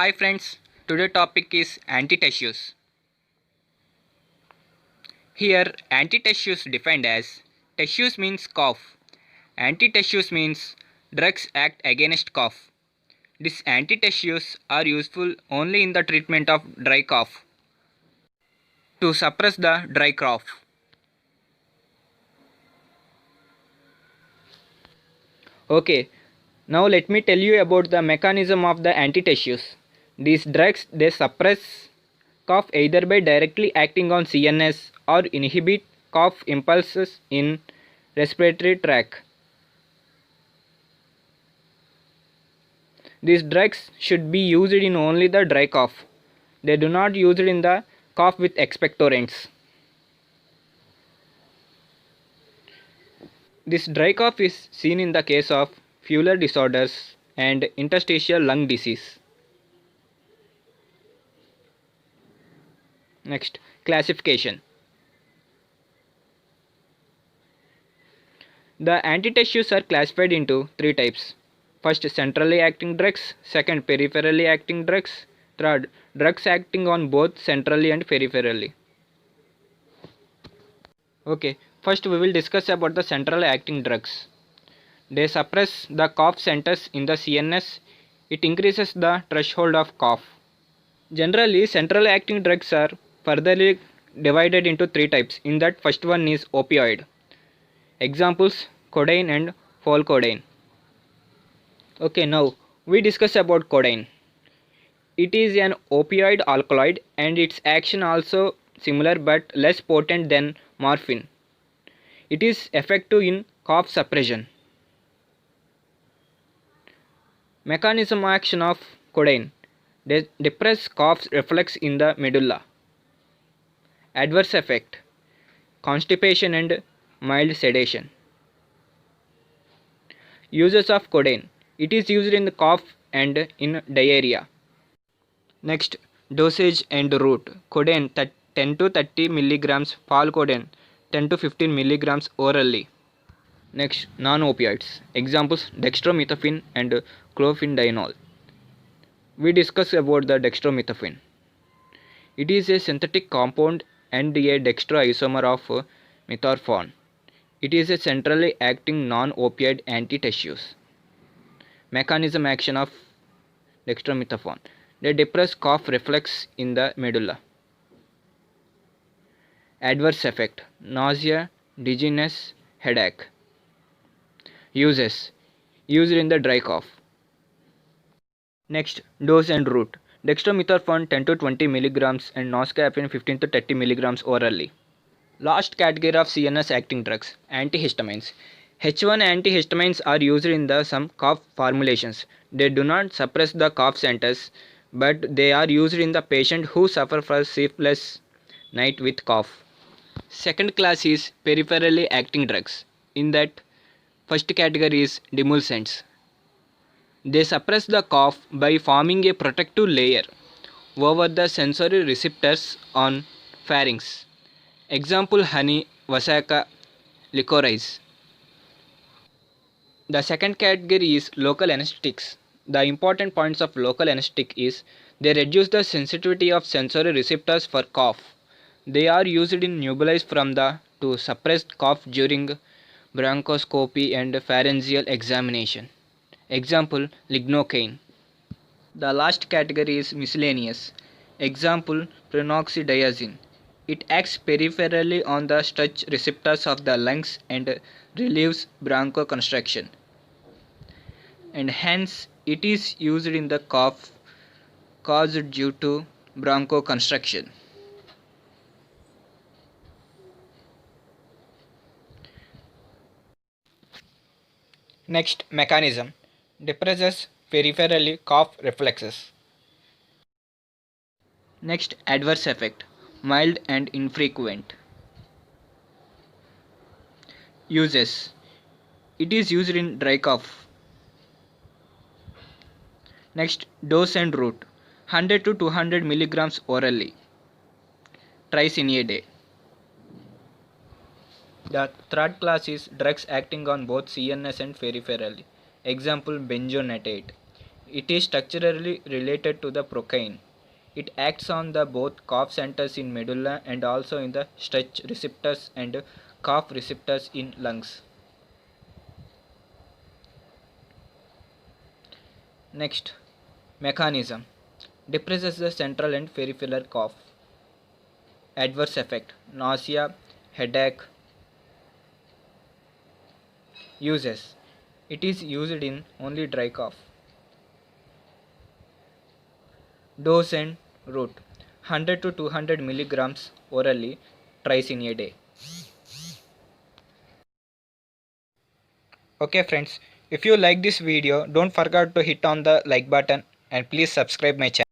Hi friends, today topic is anti-tussives. Here anti-tussives defined as tussives means cough. Anti-tussives means drugs act against cough. These anti-tussives are useful only in the treatment of dry cough to suppress the dry cough. Okay, now let me tell you about the mechanism of the anti-tussives. These drugs they suppress cough either by directly acting on CNS or inhibit cough impulses in respiratory tract. These drugs should be used in only the dry cough. They do not use it in the cough with expectorants. This dry cough is seen in the case of fluid disorders and interstitial lung disease. Next, classification. The antitussives are classified into three types. First, centrally acting drugs. Second, peripherally acting drugs. Third, drugs acting on both centrally and peripherally. Okay, first we will discuss about the centrally acting drugs. They suppress the cough centers in the CNS. It increases the threshold of cough. Generally, centrally acting drugs are furtherly divided into three types. In that, first one is opioid. Examples codeine and folcodeine. Okay, now we discuss about codeine. It is an opioid alkaloid and its action also similar but less potent than morphine. It is effective in cough suppression. Mechanism action of codeine. They depress cough reflex in the medulla. Adverse effect: constipation and mild sedation. Uses of codeine. It is used in the cough and in diarrhea. Next, dosage and route. Codeine 10 to 30 milligrams, folcodeine 10 to 15 milligrams orally. Next, non-opioids. Examples dextromethorphan and clofidinol. We discuss about the dextromethorphan. It is a synthetic compound and a dextroisomer of methorphan. It is a centrally acting non-opioid anti-tussives. Mechanism action of dextromethorphan. They depress cough reflex in the medulla. Adverse effect: nausea, dizziness, headache. Uses: used in the dry cough. Next, dose and route. Dextromethorphan 10 to 20 milligrams and noscapine 15 to 30 milligrams orally. Last category of CNS acting drugs, antihistamines. H1 antihistamines are used in some cough formulations. They do not suppress the cough centers, but they are used in the patient who suffer from sleepless night with cough. Second class is peripherally acting drugs. In that, first category is demulcents. They suppress the cough by forming a protective layer over the sensory receptors on pharynx. Example honey, Vasica, licorice. The second category is local anesthetics. The important points of local anesthetic is they reduce the sensitivity of sensory receptors for cough. They are used in nebulize from the to suppress cough during bronchoscopy and pharyngeal examination. Example lignocaine. The last category is miscellaneous. Example prenoxidazine. It acts peripherally on the touch receptors of the lungs and relieves bronchoconstriction. And hence it is used in the cough caused due to bronchoconstriction. Next, mechanism. Depresses peripherally cough reflexes. Next, adverse effect. Mild and infrequent. Uses. It is used in dry cough. Next, dose and route. 100 to 200 milligrams orally. Thrice in a day. The third class is drugs acting on both CNS and peripherally. Example benzonatate. It is structurally related to the procaine. It acts on the both cough centers in medulla and also in the stretch receptors and cough receptors in lungs. Next, mechanism. Depresses the central and peripheral cough. Adverse effect: nausea, headache. Uses: it is used in only dry cough. Dose and route: 100 to 200 milligrams orally, thrice in a day. Okay friends, if you like this video, don't forget to hit on the like button and please subscribe my channel.